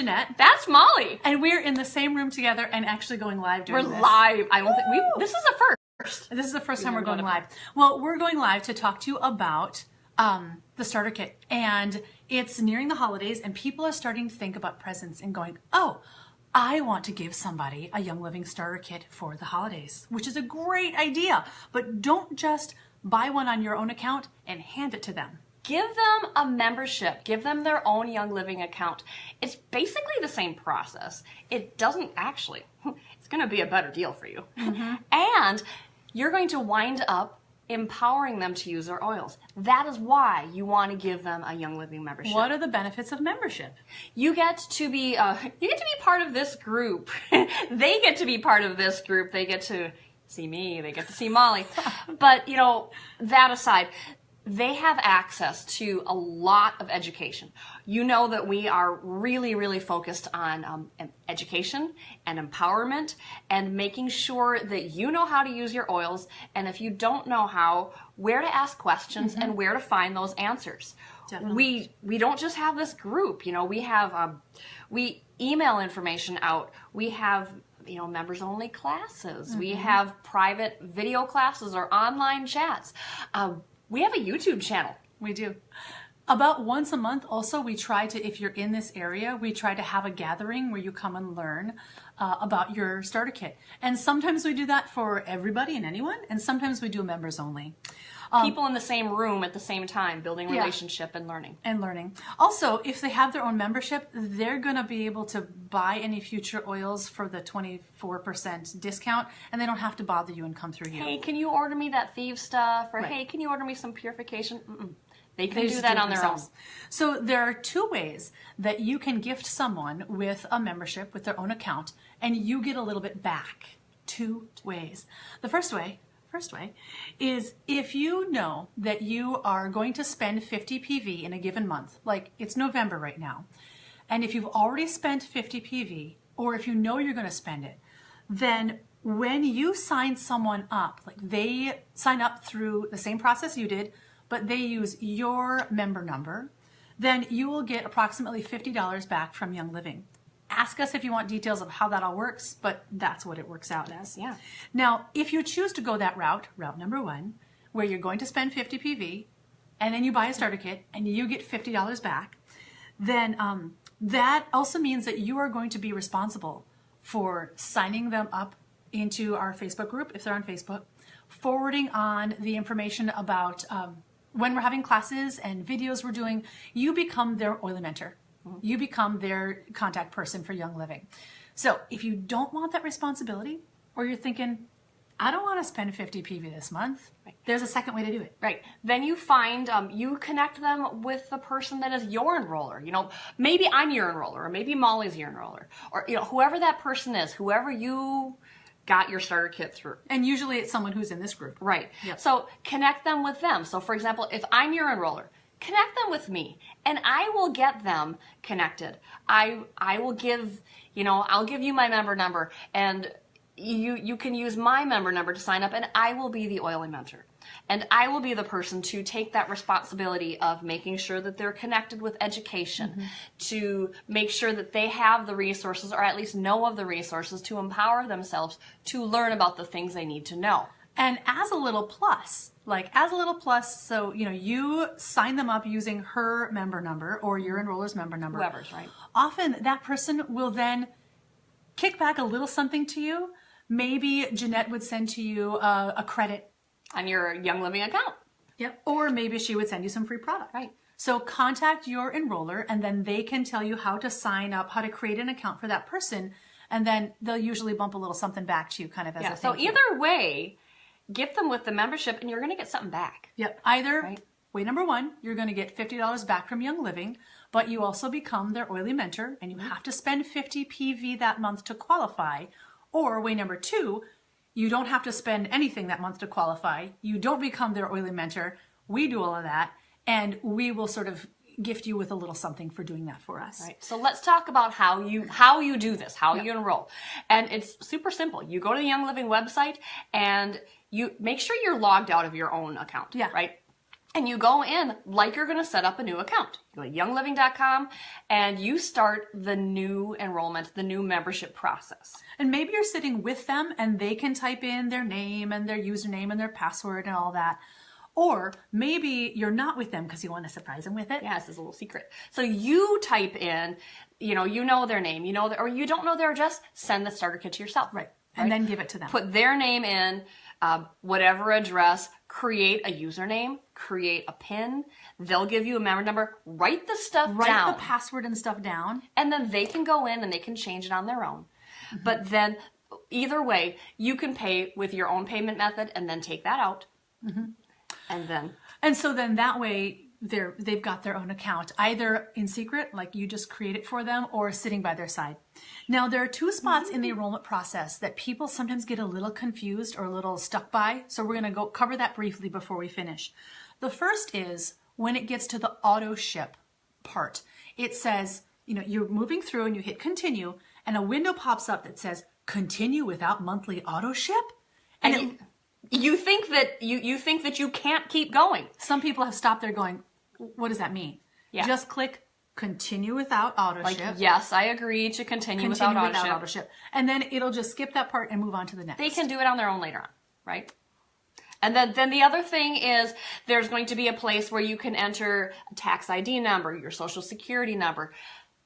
Jeanette. That's Molly. And we're in the same room together and actually going live during this. We're live. I don't think this is a first. This is the first time we're going live. Well, we're going live to talk to you about the starter kit. And it's nearing the holidays and people are starting to think about presents and going, oh, I want to give somebody a Young Living starter kit for the holidays, which is a great idea. But don't just buy one on your own account and hand it to them. Give them a membership. Give them their own Young Living account. It's basically the same process. It doesn't actually. It's going to be a better deal for you. Mm-hmm. And you're going to wind up empowering them to use their oils. That is why you want to give them a Young Living membership. What are the benefits of membership? You get to be part of this group. They get to be part of this group. They get to see me. They get to see Molly. But that aside, they have access to a lot of education. You know that we are really, really focused on education and empowerment and making sure that you know how to use your oils, and if you don't know how, where to ask questions and where to find those answers. Definitely. We don't just have this group. We have we email information out. We have members only classes. We have private video classes or online chats. We have a YouTube channel. We do. About once a month also, we try to, if you're in this area, we try to have a gathering where you come and learn about your starter kit. And sometimes we do that for everybody and anyone, and sometimes we do members only. People in the same room at the same time, building relationship and learning. Also, if they have their own membership, they're going to be able to buy any future oils for the 24% discount, and they don't have to bother you and come through you. Hey, can you order me that Thieves stuff? Or hey, can you order me some purification? They can do that on their own. So there are two ways that you can gift someone with a membership, with their own account, and you get a little bit back. Two ways. The first way is if you know that you are going to spend 50 PV in a given month, like it's November right now, and if you've already spent 50 PV, or if you know you're going to spend it, then when you sign someone up, like they sign up through the same process you did, but they use your member number, then you will get approximately $50 back from Young Living. Ask us if you want details of how that all works, but that's what it works out as. Yeah. Now, if you choose to go that route number one, where you're going to spend 50 PV, and then you buy a starter kit, and you get $50 back, then that also means that you are going to be responsible for signing them up into our Facebook group, if they're on Facebook, forwarding on the information about when we're having classes and videos we're doing. You become their oily mentor. You become their contact person for Young Living. So if you don't want that responsibility, or you're thinking, I don't want to spend 50 PV this month, there's a second way to do it. Right. Then you find, you connect them with the person that is your enroller. Maybe I'm your enroller, or maybe Molly's your enroller, or whoever that person is, whoever you got your starter kit through. And usually it's someone who's in this group. Right. Yep. So connect them with them. So for example, if I'm your enroller, connect them with me, and I will get them connected. I will give, I'll give you my member number, and you can use my member number to sign up, and I will be the oily mentor. And I will be the person to take that responsibility of making sure that they're connected with education, to make sure that they have the resources, or at least know of the resources, to empower themselves to learn about the things they need to know. And as a little plus, so, you sign them up using her member number or your enroller's member number. Whoever's, right. Often that person will then kick back a little something to you. Maybe Jeanette would send to you a credit. On your Young Living account. Yep. Or maybe she would send you some free product. Right. So contact your enroller, and then they can tell you how to sign up, how to create an account for that person. And then they'll usually bump a little something back to you kind of as a thank so you. Either way, gift them with the membership and you're going to get something back. Yep. Either way number one, you're going to get $50 back from Young Living, but you also become their oily mentor, and you have to spend 50 PV that month to qualify. Or way number two, you don't have to spend anything that month to qualify. You don't become their oily mentor. We do all of that, and we will sort of gift you with a little something for doing that for us. Right. So let's talk about how you do this, how you enroll. And it's super simple. You go to the Young Living website and you make sure you're logged out of your own account. Yeah. Right. And you go in like you're going to set up a new account. You go to youngliving.com and you start the new enrollment, the new membership process. And maybe you're sitting with them and they can type in their name and their username and their password and all that. Or maybe you're not with them because you want to surprise them with it. Yeah, this is a little secret. So you type in, you know their name, or you don't know their address, send the starter kit to yourself. Right. And then give it to them. Put their name in, whatever address, create a username, create a PIN. They'll give you a member number. Write the stuff down. Write the password and stuff down. And then they can go in and they can change it on their own. But then either way, you can pay with your own payment method and then take that out. And so then that way they've got their own account, either in secret, like you just create it for them, or sitting by their side. Now, there are two spots in the enrollment process that people sometimes get a little confused or a little stuck by. So we're going to go cover that briefly before we finish. The first is when it gets to the auto ship part. It says, you're moving through and you hit continue and a window pops up that says continue without monthly auto ship. And you think that you can't keep going. Some people have stopped there going, what does that mean? Yeah. Just click continue without auto ship. Yes, I agree to continue without auto ship. And then it'll just skip that part and move on to the next. They can do it on their own later on, right? And then the other thing is there's going to be a place where you can enter a tax ID number, your social security number.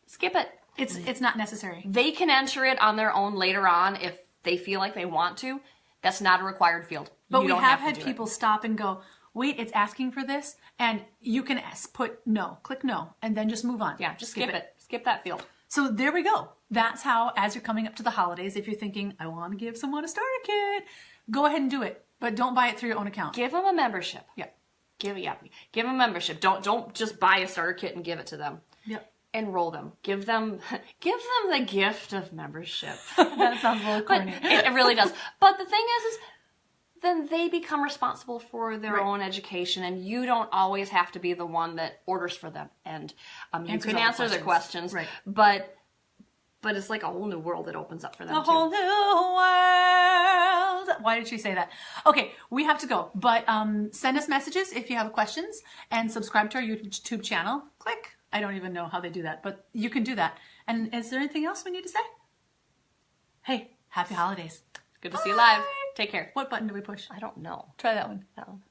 Skip it. It's not necessary. They can enter it on their own later on if they feel like they want to. That's not a required field. But we have had people stop and go, wait, it's asking for this? And you can put no, click no, and then just move on. Yeah, just skip it. Skip that field. So there we go. That's how, as you're coming up to the holidays, if you're thinking, I want to give someone a starter kit, go ahead and do it. But don't buy it through your own account. Give them a membership. Yeah. Give them a membership. Don't just buy a starter kit and give it to them. Yep. Enroll them. Give them the gift of membership. That sounds a little corny. It really does. But the thing is then they become responsible for their own education, and you don't always have to be the one that orders for them. And you can answer their questions, right. but it's like a whole new world that opens up for them too. A whole new world. Why did she say that? Okay, we have to go. But send us messages if you have questions, and subscribe to our YouTube channel. Click. I don't even know how they do that, but you can do that. And is there anything else we need to say? Hey, happy holidays. Good to see you live. Take care. What button do we push? I don't know. Try that one. That one.